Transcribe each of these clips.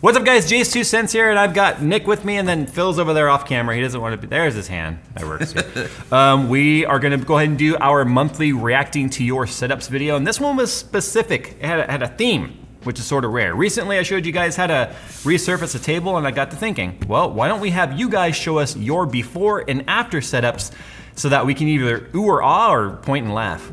What's up guys, Jayztwocents here, and I've got Nick with me, and then Phil's over there off camera. He doesn't want to be, there's his hand, that works here. We are gonna go ahead and do our monthly reacting to your setups video, and this one was specific. It had a theme, which is sort of rare. Recently I showed you guys how to resurface a table, and I got to thinking, well, why don't we have you guys show us your before and after setups so that we can either ooh or ah or point and laugh.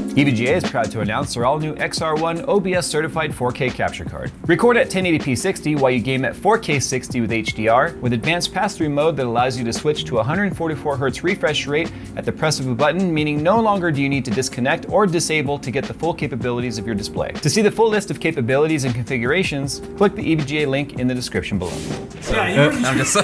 EVGA is proud to announce their all-new XR1 OBS certified 4K capture card. Record at 1080p 60 while you game at 4K 60 with HDR, with advanced pass-through mode that allows you to switch to 144Hz refresh rate at the press of a button, meaning no longer do you need to disconnect or disable to get the full capabilities of your display. To see the full list of capabilities and configurations, click the EVGA link in the description below. I'm just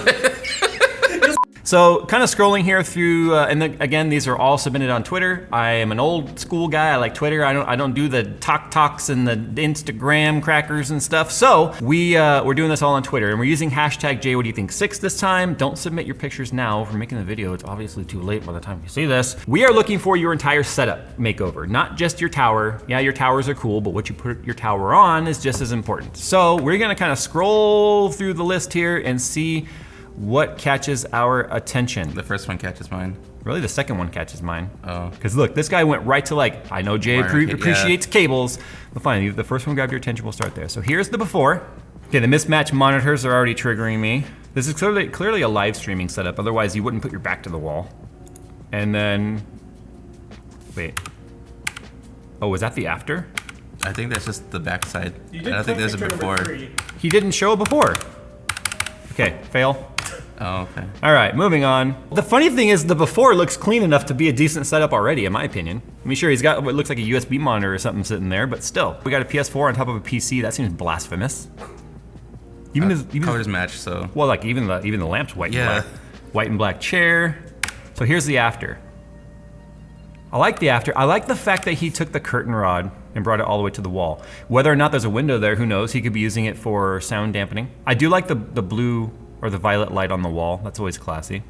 So kind of scrolling here through, again, these are all submitted on Twitter. I am an old school guy, I like Twitter. I don't do the talks and the Instagram crackers and stuff. So we're doing this all on Twitter, and we're using hashtag Jay, what do you think, 6 this time. Don't submit your pictures now. If we're making the video, it's obviously too late by the time you see this. We are looking for your entire setup makeover, not just your tower. Yeah, your towers are cool, but what you put your tower on is just as important. So we're gonna kind of scroll through the list here and see what catches our attention. The first one catches mine. Really, the second one catches mine. Oh. Because look, this guy went right to like, I know Jay appreciates cables, but fine, the first one grabbed your attention, we'll start there. So here's the before. Okay, the mismatched monitors are already triggering me. This is clearly a live streaming setup, otherwise you wouldn't put your back to the wall. And then, wait. Oh, was that the after? I think that's just the backside. I don't think there's a before. He didn't show a before. Okay, fail. Oh, okay. All right, moving on. The funny thing is the before looks clean enough to be a decent setup already, in my opinion. I mean, sure, he's got what looks like a USB monitor or something sitting there, but still. We got a PS4 on top of a PC, that seems blasphemous. Even colors match, so. Well, like even the lamp's white and black. White and black chair. So here's the after. I like the after. I like the fact that he took the curtain rod and brought it all the way to the wall. Whether or not there's a window there, who knows? He could be using it for sound dampening. I do like the blue or the violet light on the wall. That's always classy.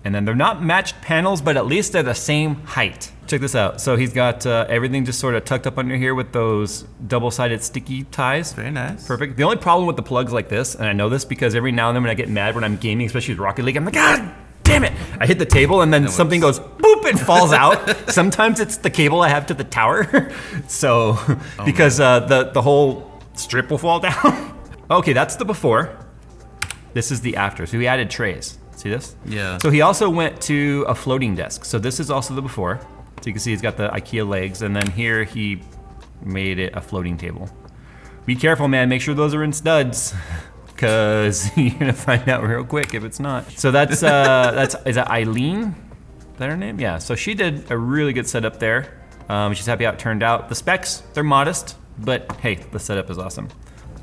And then they're not matched panels, but at least they're the same height. Check this out. So he's got everything just sort of tucked up under here with those double-sided sticky ties. Very nice. Perfect. The only problem with the plugs like this, and I know this because every now and then when I get mad when I'm gaming, especially with Rocket League, I'm like, God damn it! I hit the table and then something goes boop and falls out. Sometimes it's the cable I have to the tower. So, because the whole strip will fall down. Okay, that's the before. This is the after. So he added trays. See this? Yeah. So he also went to a floating desk. So this is also the before. So you can see he's got the IKEA legs, and then here he made it a floating table. Be careful, man. Make sure those are in studs, because you're gonna find out real quick if it's not. So that's is that Eileen? Is that her name? Yeah. So she did a really good setup there. She's happy how it turned out. The specs, they're modest, but hey, the setup is awesome.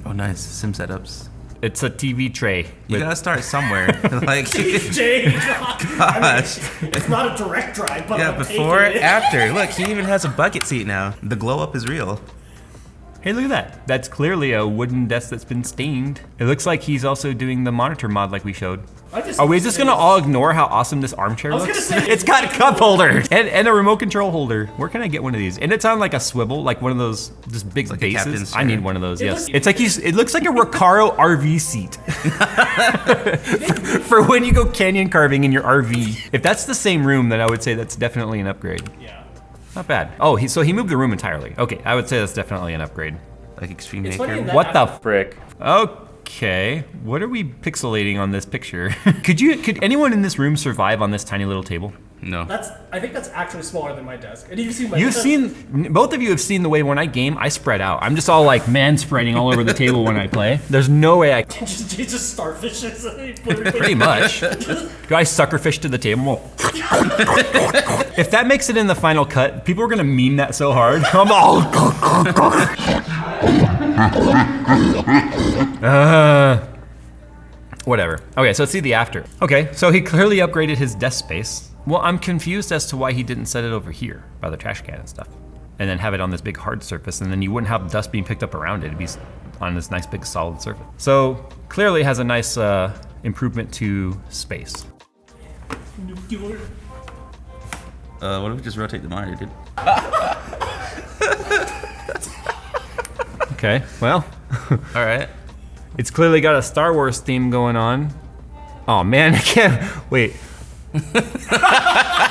Oh, nice. Sim setups. It's a TV tray. You gotta start somewhere. Like, Jay, gosh. I mean, it's not a direct drive, but yeah, before, after. Look, he even has a bucket seat now. The glow up is real. Hey, look at that. That's clearly a wooden desk that's been stained. It looks like he's also doing the monitor mod like we showed. Are we just gonna all ignore how awesome this armchair looks? It's got a cup holder and a remote control holder. Where can I get one of these? And it's on like a swivel, like one of those just big like bases. I need one of those, yes. It's like it looks like a Recaro RV seat. for when you go canyon carving in your RV. If that's the same room, then I would say that's definitely an upgrade. Yeah. Not bad. Oh, so he moved the room entirely. Okay, I would say that's definitely an upgrade. Like Extreme Maker. What the frick? Okay, what are we pixelating on this picture? Could anyone in this room survive on this tiny little table? No. I think that's actually smaller than my desk. And you've seen my desk. Both of you have seen the way when I game, I spread out. I'm just all like man spreading all over the table when I play. There's no way I can. just starfishes. Pretty much. Do I suckerfish to the table? If that makes it in the final cut, people are gonna meme that so hard. I'm all. Whatever. Okay, so let's see the after. Okay, so he clearly upgraded his desk space. Well, I'm confused as to why he didn't set it over here by the trash can and stuff, and then have it on this big hard surface, and then you wouldn't have dust being picked up around it. It'd be on this nice big solid surface. So clearly has a nice improvement to space. Nuclear. What if we just rotate the monitor, dude? Okay, well, All right. It's clearly got a Star Wars theme going on. Oh man, I can't, wait.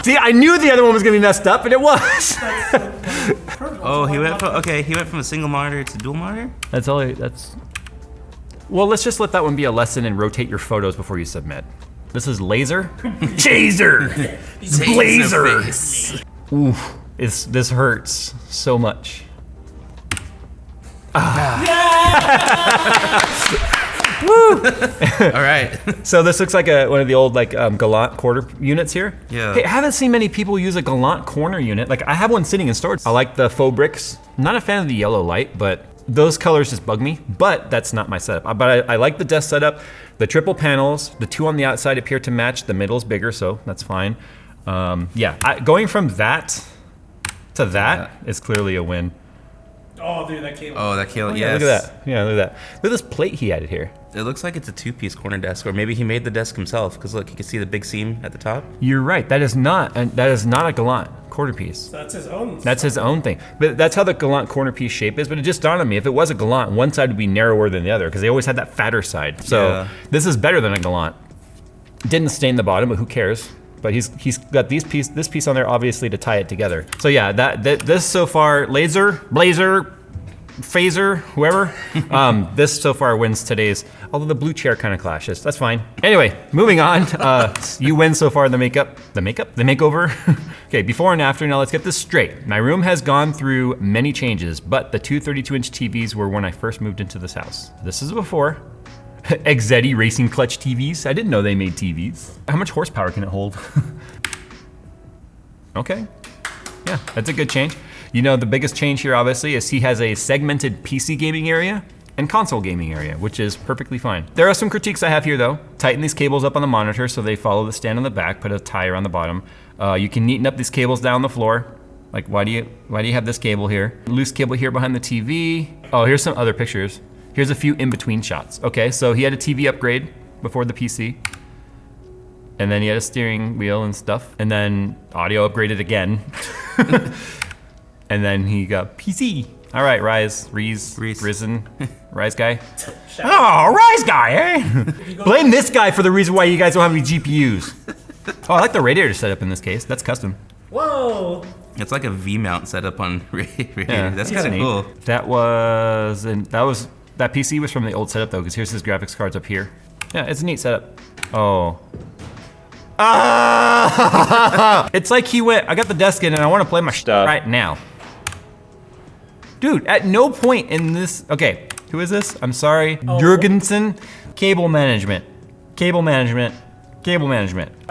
See, I knew the other one was gonna be messed up, and it was. Oh, he went from a single monitor to dual monitor? Well, let's just let that one be a lesson and rotate your photos before you submit. This is laser. Jayzer! Blazer! Oof, this hurts so much. Woo! All right. So this looks like one of the old Gallant quarter units here. Yeah. Hey, I haven't seen many people use a Gallant corner unit. Like I have one sitting in storage. I like the faux bricks. I'm not a fan of the yellow light, but those colors just bug me. But that's not my setup. But I like the desk setup. The triple panels, the two on the outside appear to match. The middle's bigger, so that's fine. Yeah, going from that to that is clearly a win. Oh, dude, that cable. Oh, that cable, Yeah, yes. look at that. Yeah, look at that. Look at this plate he added here. It looks like it's a two-piece corner desk, or maybe he made the desk himself, because look, you can see the big seam at the top. You're right. That is not a Gallant quarter piece. That's his own. That's his own thing. But that's how the Gallant corner piece shape is. But it just dawned on me, if it was a Gallant, one side would be narrower than the other because they always had that fatter side. So Yeah. this is better than a Gallant. Didn't stain the bottom, but who cares? But he's got this piece on there obviously to tie it together. So yeah, this so far, laser, blazer, phaser, whoever, this so far wins today's, although the blue chair kind of clashes, that's fine. Anyway, moving on, you win so far the makeover. Okay, before and after, now let's get this straight. My room has gone through many changes, but the two 32-inch TVs were when I first moved into this house. This is before. Exetti racing clutch TVs, I didn't know they made TVs. How much horsepower can it hold? Okay, yeah, that's a good change. You know, the biggest change here obviously is he has a segmented PC gaming area and console gaming area, which is perfectly fine. There are some critiques I have here though. Tighten these cables up on the monitor so they follow the stand on the back, put a tie around the bottom. You can neaten up these cables down the floor. Like why do you have this cable here? Loose cable here behind the TV. Oh, here's some other pictures. Here's a few in-between shots. Okay, so he had a TV upgrade before the PC. And then he had a steering wheel and stuff. And then audio upgraded again. And then he got PC. All right, Risen, Rise guy. Oh, Rise guy, eh? Blame this guy for the reason why you guys don't have any GPUs. Oh, I like the radiator setup in this case. That's custom. Whoa. It's like a V-mount setup on radiator. Yeah, That's kind of cool. That PC was from the old setup though, because here's his graphics cards up here. Yeah, it's a neat setup. Oh. Ah! It's like he went, I got the desk in and I want to play my stuff right now. Dude, at no point in this, okay, who is this? I'm sorry, Jurgensen. Cable management. I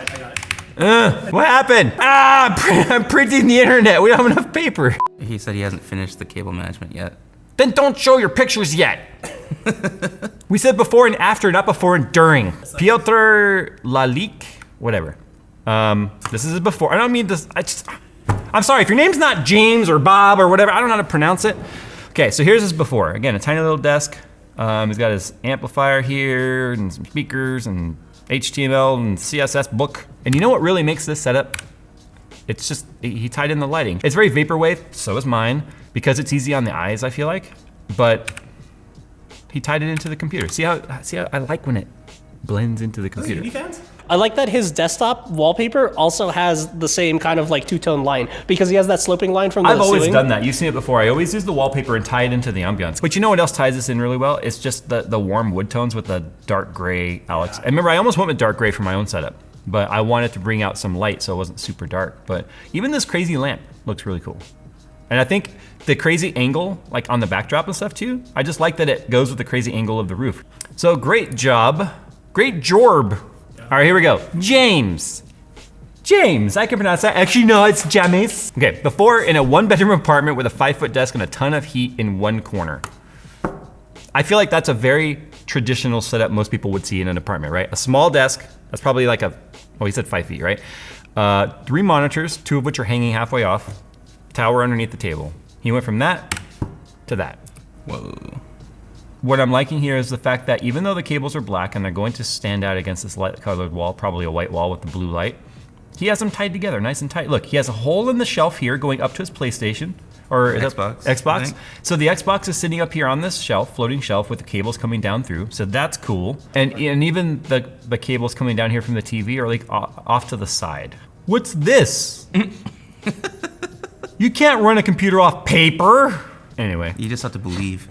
got it. What happened? I'm printing the internet, we don't have enough paper. He said he hasn't finished the cable management yet. Then don't show your pictures yet. We said before and after, not before and during. Piotr Lalik, whatever. This is before. I don't mean this. I'm sorry if your name's not James or Bob or whatever. I don't know how to pronounce it. Okay, so here's his before. Again, a tiny little desk. He's got his amplifier here and some speakers and HTML and CSS book. And you know what really makes this setup? It's just he tied in the lighting. It's very vaporwave. So is mine. Because it's easy on the eyes, I feel like, but he tied it into the computer. See how I like when it blends into the computer. Are you fans? I like that his desktop wallpaper also has the same kind of like two-tone line because he has that sloping line from the I've always ceiling. done that. You've seen it before. I always use the wallpaper and tie it into the ambiance. But you know what else ties this in really well? It's just the warm wood tones with the dark gray Alex. I remember I almost went with dark gray for my own setup, but I wanted to bring out some light so it wasn't super dark. But even this crazy lamp looks really cool. And I think the crazy angle, like on the backdrop and stuff too, I just like that it goes with the crazy angle of the roof. So great job. Great jorb. All right, here we go. James, I can pronounce that. Actually, no, it's James. Okay, before in a 1-bedroom apartment with a 5-foot desk and a ton of heat in one corner. I feel like that's a very traditional setup most people would see in an apartment, right? A small desk, that's probably like he said 5 feet, right? 3 monitors, 2 of which are hanging halfway off. Tower underneath the table. He went from that to that. Whoa. What I'm liking here is the fact that even though the cables are black and they're going to stand out against this light colored wall, probably a white wall with the blue light, he has them tied together nice and tight. Look, he has a hole in the shelf here going up to his PlayStation. or Xbox, Xbox. I think. So the Xbox is sitting up here on this shelf, floating shelf with the cables coming down through. So that's cool. And even the cables coming down here from the TV are like off to the side. What's this? You can't run a computer off paper. Anyway. You just have to believe.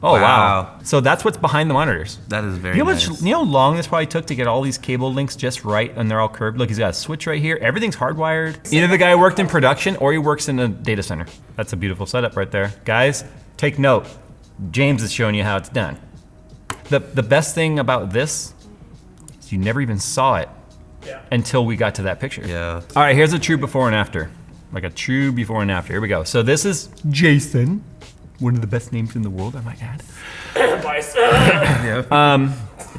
Oh, wow. So that's what's behind the monitors. That is very You know, nice. you know how long this probably took to get all these cable links just right and they're all curved? Look, he's got a switch right here. Everything's hardwired. Either the guy worked in production or he works in a data center. That's a beautiful setup right there. Guys, take note. James is showing you how it's done. The best thing about this is you never even saw it until we got to that picture. Yeah. All right, here's a true before and after. Like a true before and after. Here we go. So this is Jason. One of the best names in the world, I might add. It's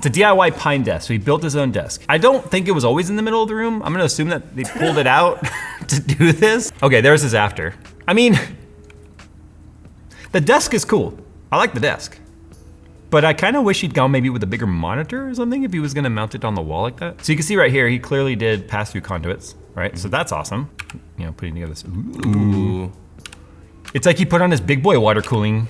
a DIY pine desk, so he built his own desk. I don't think it was always in the middle of the room. I'm gonna assume that they pulled it out to do this. Okay, there's his after. I mean, the desk is cool. I like the desk. But I kind of wish he'd gone maybe with a bigger monitor or something if he was gonna mount it on the wall like that. So you can see right here, he clearly did pass-through conduits, right? So that's awesome. You know, putting together this. Ooh. It's like he put on his big boy water cooling.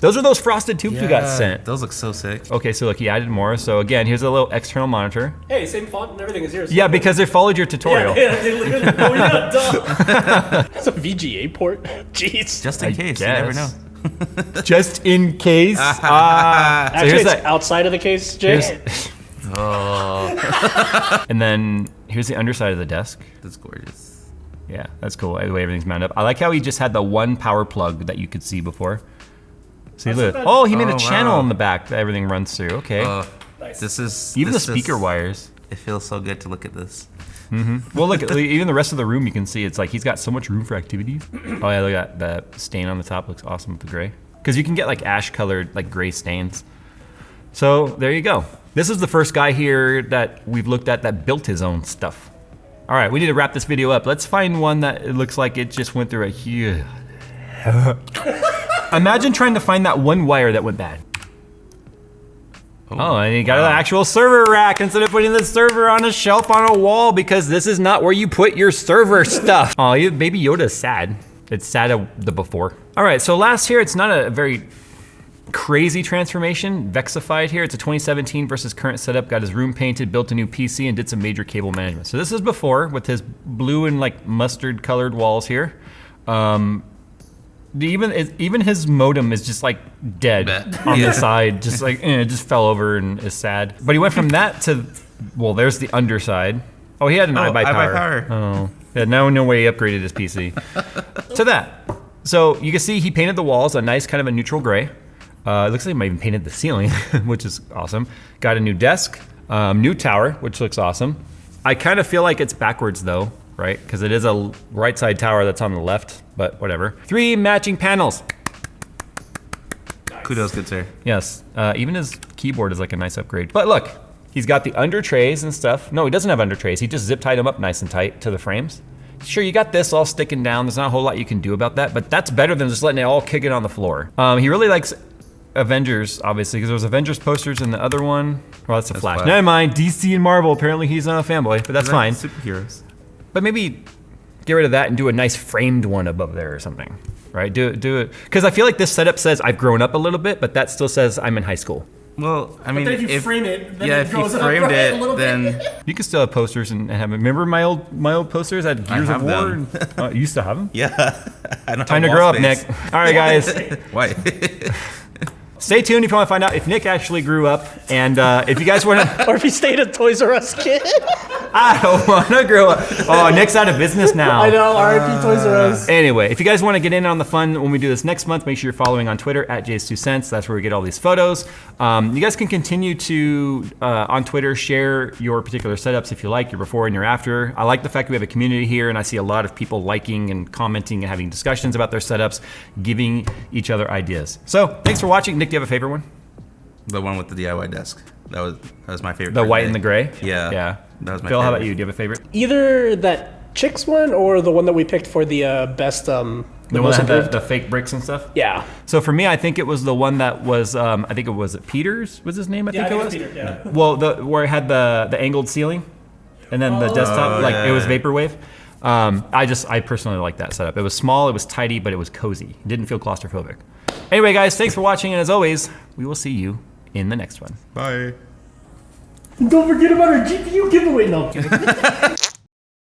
Those are those frosted tubes we got sent. Those look so sick. Okay, so look, he added more. So again, here's a little external monitor. Hey, same font and everything as yours. Yeah, because they followed your tutorial. They literally, oh yeah, duh. That's a VGA port. Jeez. Just in case, you never know. Just in case. So Actually, here's it's that. outside of the case, Jay. And then here's the underside of the desk. That's gorgeous. Yeah, that's cool. The way everything's mounted up. I like how he just had the one power plug that you could see before. See, look. Oh, he made a channel wow. in the back that everything runs through. Okay. Nice. This is Even the this speaker is- wires. It feels so good to look at this. Well, look, even the rest of the room, you can see it's like he's got so much room for activities. Oh yeah, look at that. The stain on the top looks awesome with the gray. Because you can get like ash colored, like gray stains. So there you go. This is the first guy here that we've looked at that built his own stuff. All right, we need to wrap this video up. Let's find one that it looks like it just went through a huge... Imagine trying to find that one wire that went bad. Oh, and you got an actual server rack instead of putting the server on a shelf on a wall because this is not where you put your server stuff. Oh, Baby Yoda is sad. It's sad of the before. All right, so last here, it's not a very crazy transformation. Vexified here, it's a 2017 versus current setup, got his room painted, built a new PC, and did some major cable management. So this is before with his blue and like mustard colored walls here. Even his modem is just like dead on the side, just like it just fell over and is sad. But he went from that to, well, there's the underside. Oh, he had an iBuyPower. Oh, yeah, now no way he upgraded his PC. To that. So you can see he painted the walls a nice kind of a neutral gray. It looks like he might even painted the ceiling, which is awesome. Got a new desk, new tower, which looks awesome. I kind of feel like it's backwards though, right? Because it is a right side tower that's on the left, but whatever. 3 matching panels. Nice. Kudos, good sir. Yes, even his keyboard is like a nice upgrade. But look, he's got the under trays and stuff. No, he doesn't have under trays. He just zip tied them up nice and tight to the frames. Sure, you got this all sticking down. There's not a whole lot you can do about that, but that's better than just letting it all kick it on the floor. He really likes Avengers, obviously, because there was Avengers posters in the other one. Well, that's a Flash. Flash. Never mind, DC and Marvel. Apparently he's not a fanboy, but that's fine. Superheroes. But maybe get rid of that and do a nice framed one above there or something, right? Do it, because I feel like this setup says I've grown up a little bit, but that still says I'm in high school. Well, I mean, But then if you frame it, then it if you goes up framed a it, little then bit. You can still have posters and have. Remember my old posters at Gears of have War? them. And, you used to have them? yeah. I don't Time to have grow wall up, Nick. space. All right, guys. Why? Stay tuned if you want to find out if Nick actually grew up, and if you guys want to. Or if he stayed a Toys R Us kid. I don't want to grow up. Oh, Nick's out of business now. I know, RIP Toys R Us. Anyway, if you guys want to get in on the fun when we do this next month, make sure you're following on Twitter at Jayztwocents. That's where we get all these photos. You guys can continue to, on Twitter, share your particular setups if you like, your before and your after. I like the fact that we have a community here, and I see a lot of people liking and commenting and having discussions about their setups, giving each other ideas. So, thanks for watching. Nick, do you have a favorite one? The one with the DIY desk. That was my favorite. The for white today. and the gray? Yeah. Yeah. That was my Phil, how about favorite. you? Do you have a favorite? Either that Chicks one or the one that we picked for the best, the The one most that had improved. the fake bricks and stuff? Yeah. So for me, I think it was the one that was, I think it was Peters was his name, I think it was? Peter, yeah. Well, where it had the angled ceiling and then the desktop, like it was yeah. Vaporwave. I personally like that setup. It was small, it was tidy, but it was cozy. It didn't feel claustrophobic. Anyway, guys, thanks for watching, and as always, we will see you in the next one. Bye. Don't forget about our GPU giveaway. No, I'm kidding.